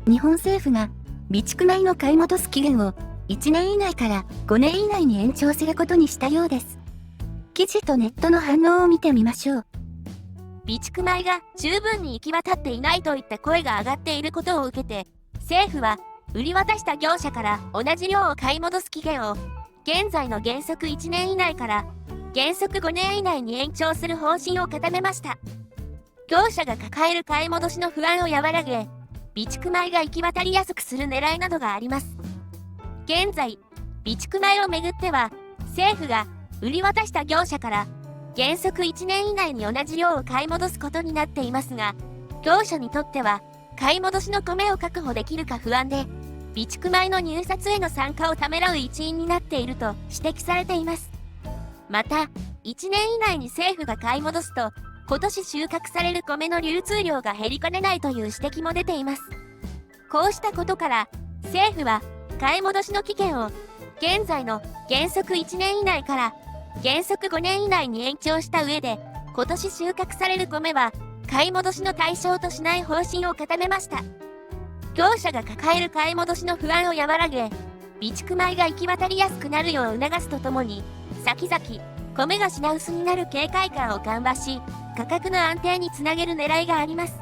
日本政府が備蓄米の買い戻す期限を1年以内から5年以内に延長することにしたようです。記事とネットの反応を見てみましょう。備蓄米が十分に行き渡っていないといった声が上がっていることを受けて、政府は売り渡した業者から同じ量を買い戻す期限を現在の原則1年以内から原則5年以内に延長する方針を固めました。業者が抱える買い戻しの不安を和らげ、備蓄米が行き渡りやすくする狙いなどがあります。現在、備蓄米をめぐっては、政府が売り渡した業者から原則1年以内に同じ量を買い戻すことになっていますが、業者にとっては買い戻しの米を確保できるか不安で、備蓄米の入札への参加をためらう一因になっていると指摘されています。また、1年以内に政府が買い戻すと、今年収穫される米の流通量が減りかねないという指摘も出ています。こうしたことから、政府は買い戻しの期限を現在の原則1年以内から原則5年以内に延長した上で、今年収穫される米は買い戻しの対象としない方針を固めました。業者が抱える買い戻しの不安を和らげ、備蓄米が行き渡りやすくなるよう促すとともに、先々、米が品薄になる警戒感を緩和し、価格の安定につなげる狙いがあります。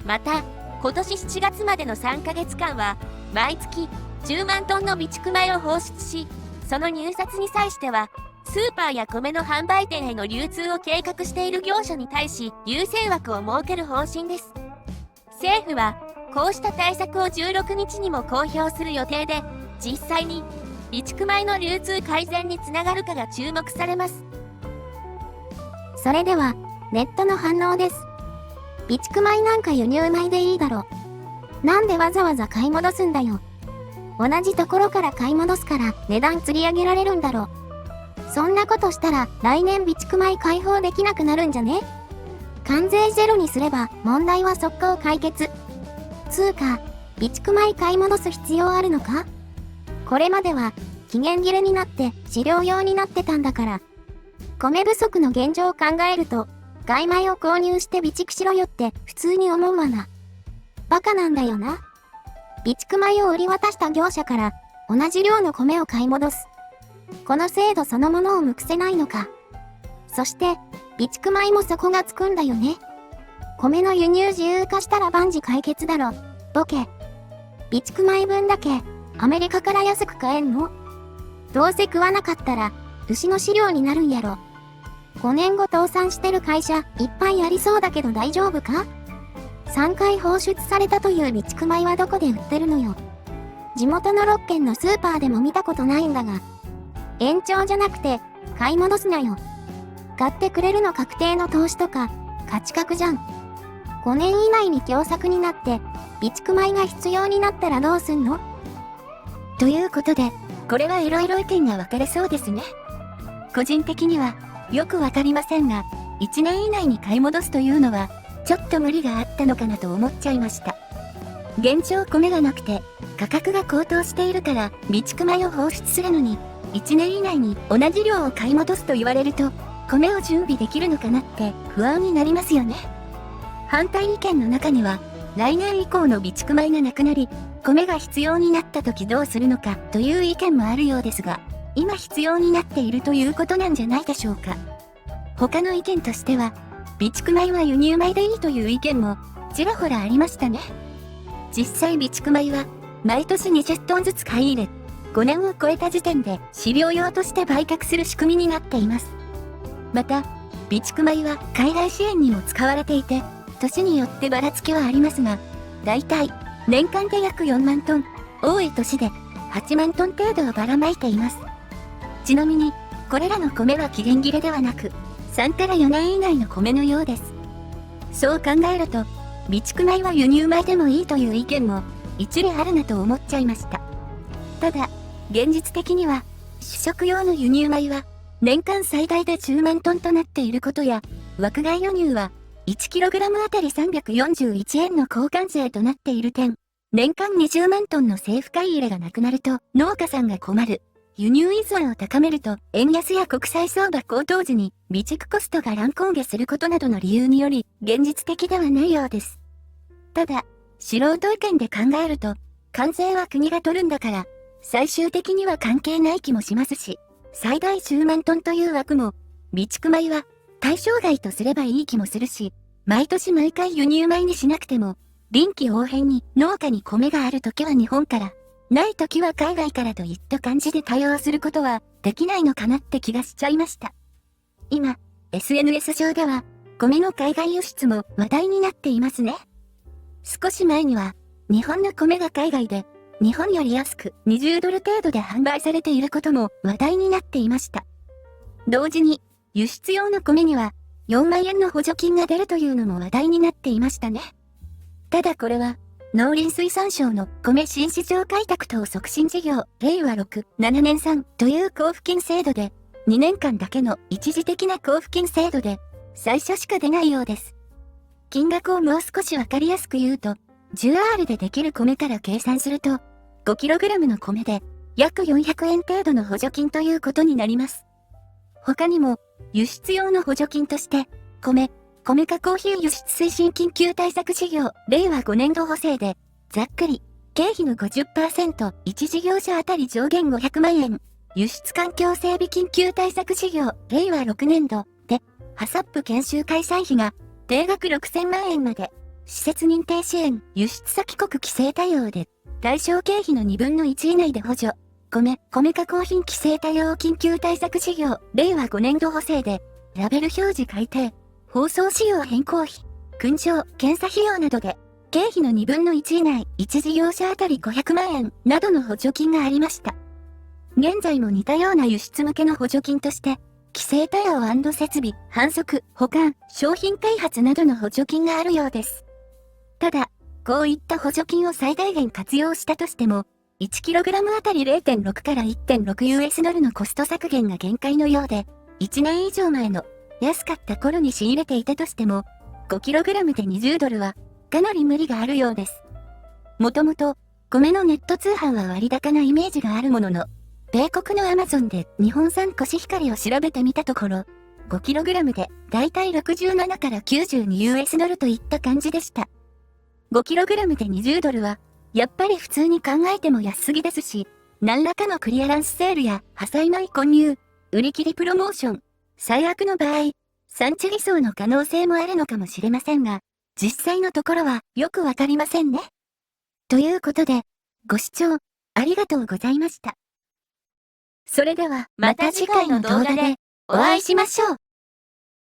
また、今年7月までの3ヶ月間は、毎月10万トンの備蓄米を放出し、その入札に際しては、スーパーや米の販売店への流通を計画している業者に対し、優先枠を設ける方針です。政府は、こうした対策を16日にも公表する予定で、実際に備蓄米の流通改善につながるかが注目されます。それでは、ネットの反応です。備蓄米なんか輸入米でいいだろ。なんでわざわざ買い戻すんだよ。同じところから買い戻すから値段釣り上げられるんだろ。そんなことしたら来年備蓄米開放できなくなるんじゃね？関税ゼロにすれば問題は速攻解決。つうか、備蓄米買い戻す必要あるのか？これまでは期限切れになって飼料用になってたんだから。米不足の現状を考えると、買い米を購入して備蓄しろよって普通に思うわな。バカなんだよな。備蓄米を売り渡した業者から同じ量の米を買い戻す。この制度そのものを無くせないのか。そして、備蓄米もそこがつくんだよね。米の輸入自由化したら万事解決だろ、ボケ。備蓄米分だけアメリカから安く買えんの？どうせ食わなかったら牛の飼料になるんやろ。5年後倒産してる会社いっぱいありそうだけど大丈夫か？3回放出されたという備蓄米はどこで売ってるのよ。地元の6軒のスーパーでも見たことないんだが。延長じゃなくて買い戻すなよ。買ってくれるの確定の投資とか価値格じゃん。5年以内に凶作になって備蓄米が必要になったらどうすんの？ということで、これはいろいろ意見が分かれそうですね。個人的にはよくわかりませんが、1年以内に買い戻すというのはちょっと無理があったのかなと思っちゃいました。現状米がなくて価格が高騰しているから備蓄米を放出するのに1年以内に同じ量を買い戻すと言われると米を準備できるのかなって不安になりますよね。反対意見の中には来年以降の備蓄米がなくなり米が必要になった時どうするのかという意見もあるようですが、今必要になっているということなんじゃないでしょうか。他の意見としては備蓄米は輸入米でいいという意見もちらほらありましたね。実際備蓄米は毎年20トンずつ買い入れ、5年を超えた時点で飼料用として売却する仕組みになっています。また、備蓄米は海外支援にも使われていて、年によってばらつきはありますが、だいたい年間で約4万トン、多い年で8万トン程度をばらまいています。ちなみに、これらの米は期限切れではなく、3から4年以内の米のようです。そう考えると、備蓄米は輸入米でもいいという意見も一理あるなと思っちゃいました。ただ、現実的には、主食用の輸入米は、年間最大で10万トンとなっていることや、枠外輸入は、1kg あたり341円の交換税となっている点、年間20万トンの政府買い入れがなくなると、農家さんが困る、輸入依存を高めると、円安や国際相場高騰時に備蓄コストが乱高下することなどの理由により、現実的ではないようです。ただ、素人意見で考えると、関税は国が取るんだから、最終的には関係ない気もしますし、最大10万トンという枠も、備蓄米は対象外とすればいい気もするし、毎年毎回輸入米にしなくても、臨機応変に農家に米があるときは日本から、ないときは海外からといった感じで対応することはできないのかなって気がしちゃいました。今、SNS 上では、米の海外輸出も話題になっていますね。少し前には、日本の米が海外で、日本より安く20ドル程度で販売されていることも話題になっていました。同時に、輸出用の米には4万円の補助金が出るというのも話題になっていましたね。ただこれは、農林水産省の米新市場開拓等促進事業令和6、7年3という交付金制度で、2年間だけの一時的な交付金制度で、最初しか出ないようです。金額をもう少しわかりやすく言うと、10R でできる米から計算すると、5kg の米で約400円程度の補助金ということになります。他にも、輸出用の補助金として、米加工品輸出推進緊急対策事業令和5年度補正で、ざっくり、経費の 50%、1事業者あたり上限500万円、輸出環境整備緊急対策事業令和6年度で、ハサップ研修開催費が定額6000万円まで、施設認定支援、輸出先国規制対応で、対象経費の2分の1以内で補助。米加工品規制対応緊急対策事業、令和5年度補正で、ラベル表示改定、包装仕様変更費、燻蒸、検査費用などで、経費の2分の1以内、1事業者あたり500万円などの補助金がありました。現在も似たような輸出向けの補助金として、規制対応&設備、販促、保管、商品開発などの補助金があるようです。ただ、こういった補助金を最大限活用したとしても、1kg あたり 0.6 から 1.6 ドルのコスト削減が限界のようで、1年以上前の安かった頃に仕入れていたとしても、5kg で20ドルはかなり無理があるようです。もともと、米のネット通販は割高なイメージがあるものの、米国のアマゾンで日本産コシヒカリを調べてみたところ、5kg でだいたい67から92 ドルといった感じでした。5kg で20ドルは、やっぱり普通に考えても安すぎですし、何らかのクリアランスセールや破砕米混入、売り切りプロモーション、最悪の場合、産地偽装の可能性もあるのかもしれませんが、実際のところはよくわかりませんね。ということで、ご視聴ありがとうございました。それではまた次回の動画でお会いしましょう。